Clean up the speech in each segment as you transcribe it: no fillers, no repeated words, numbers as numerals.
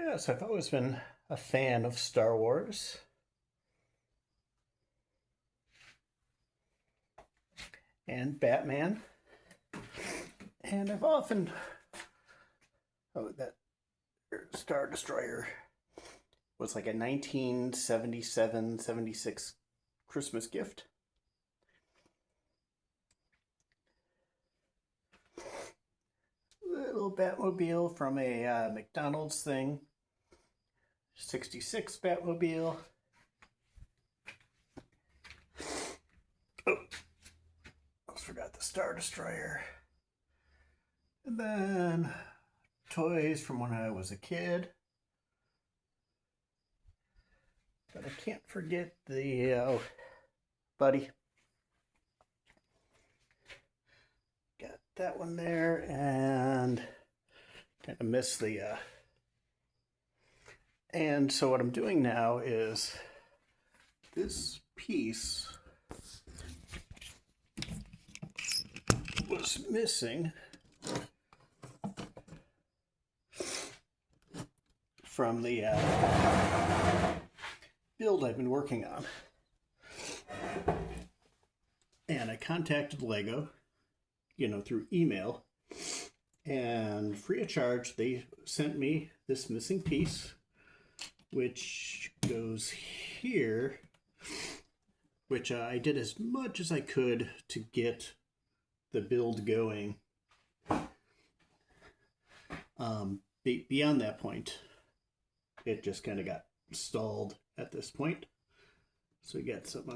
Yes, I've always been a fan of Star Wars and Batman, and I've often that Star Destroyer was like a 1977, 76 Christmas gift. Little Batmobile from a McDonald's thing. 66 Batmobile. Oh, almost forgot the Star Destroyer. And then toys from when I was a kid. But I can't forget the buddy. Got that one there, and kind of miss the. And so what I'm doing now is this piece was missing from the build I've been working on. And I contacted Lego, through email, and free of charge, they sent me this missing piece, which goes here, which I did as much as I could to get the build going. Beyond that point, it just kind of got stalled at this point. So we got some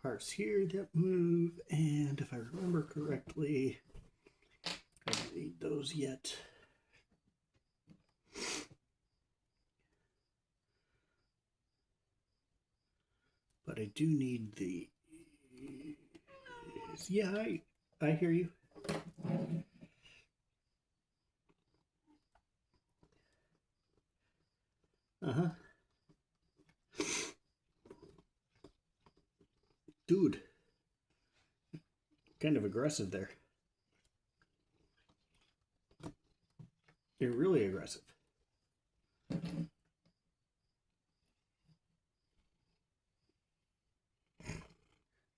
parts here that move, and if I remember correctly, I don't need those yet. But I do need the. Yeah, I hear you. Uh-huh. Dude. Kind of aggressive there. You're really aggressive.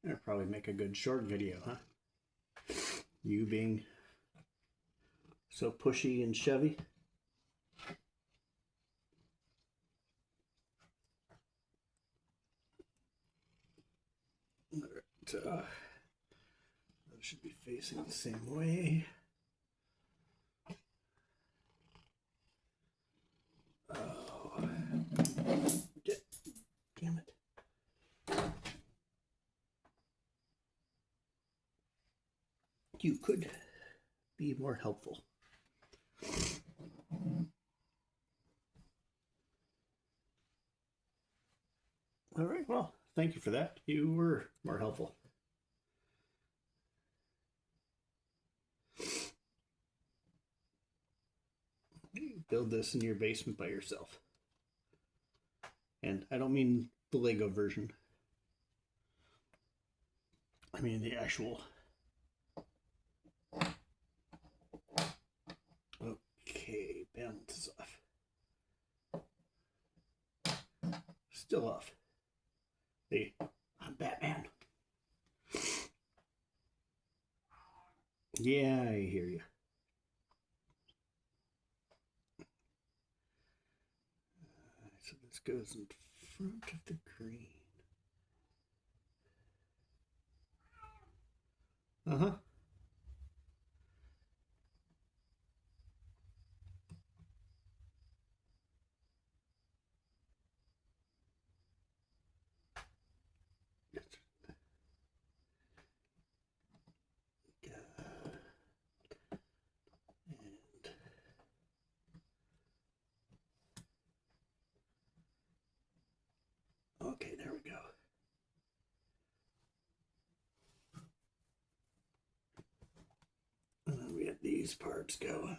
That'd probably make a good short video, huh? You being so pushy and Chevy. All right, that should be facing the same way. Oh, damn it. You could be more helpful. All right, well, thank you for that. You were more helpful. Build this in your basement by yourself. And I don't mean the Lego version. I mean the actual. Okay, balance is off. Still off. See, I'm Batman. Yeah, I hear you. So this goes in front of the green. Uh-huh. Okay, there we go. And then we have these parts going.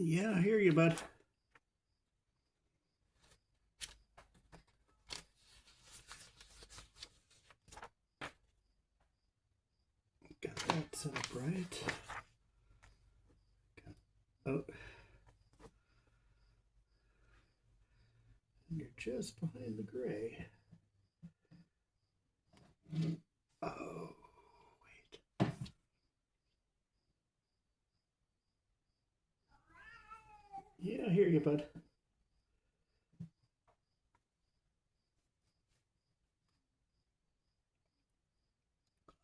Yeah, I hear you, bud. Got that set up right. Oh. And you're just behind the gray. Oh, wait. Yeah, I hear you, bud.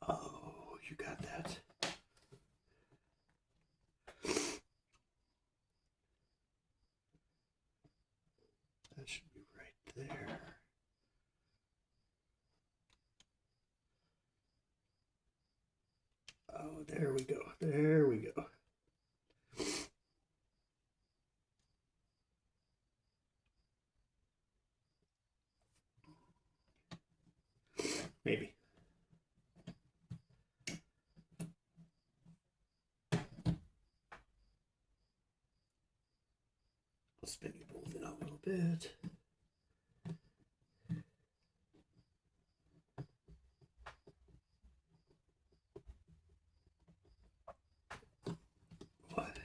Oh, you got that. That should be right there. Oh, there we go. There we go. Maybe. I'll spin you both in a little bit. What?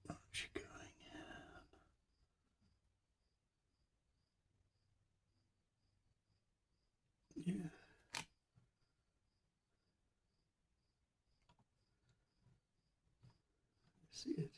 Aren't you going? Yeah. I see it.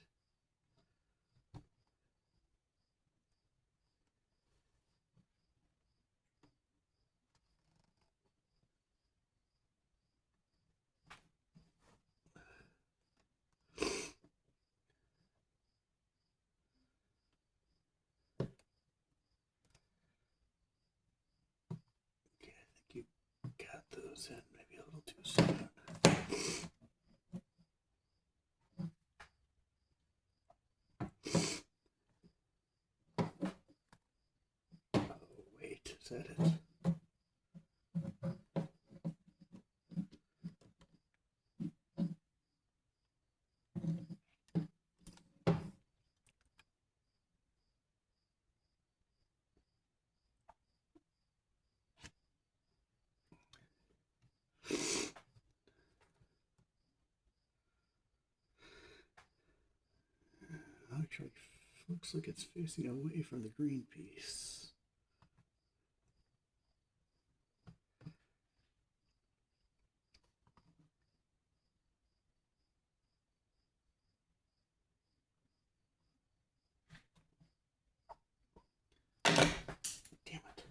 Okay, I think you got those in maybe a little too soon. Oh, wait, is that it? Actually, looks like it's facing away from the green piece. Damn it.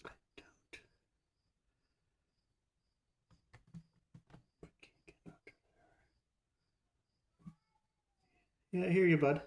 I don't. I can't get under there. Yeah, I hear you, bud.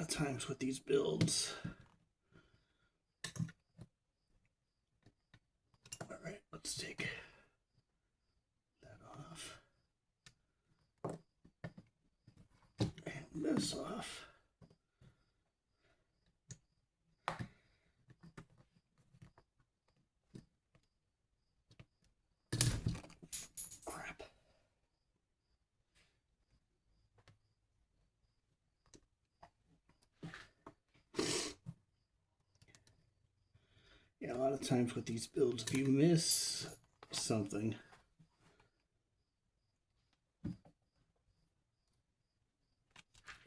of times with these builds. All right, let's take that off. And this off. Crap. Yeah, a lot of times with these builds, if you miss something,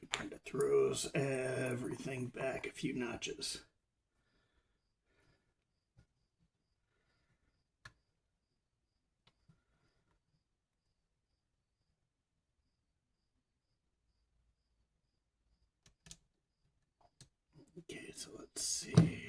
it kind of throws everything back a few notches. Okay, so let's see.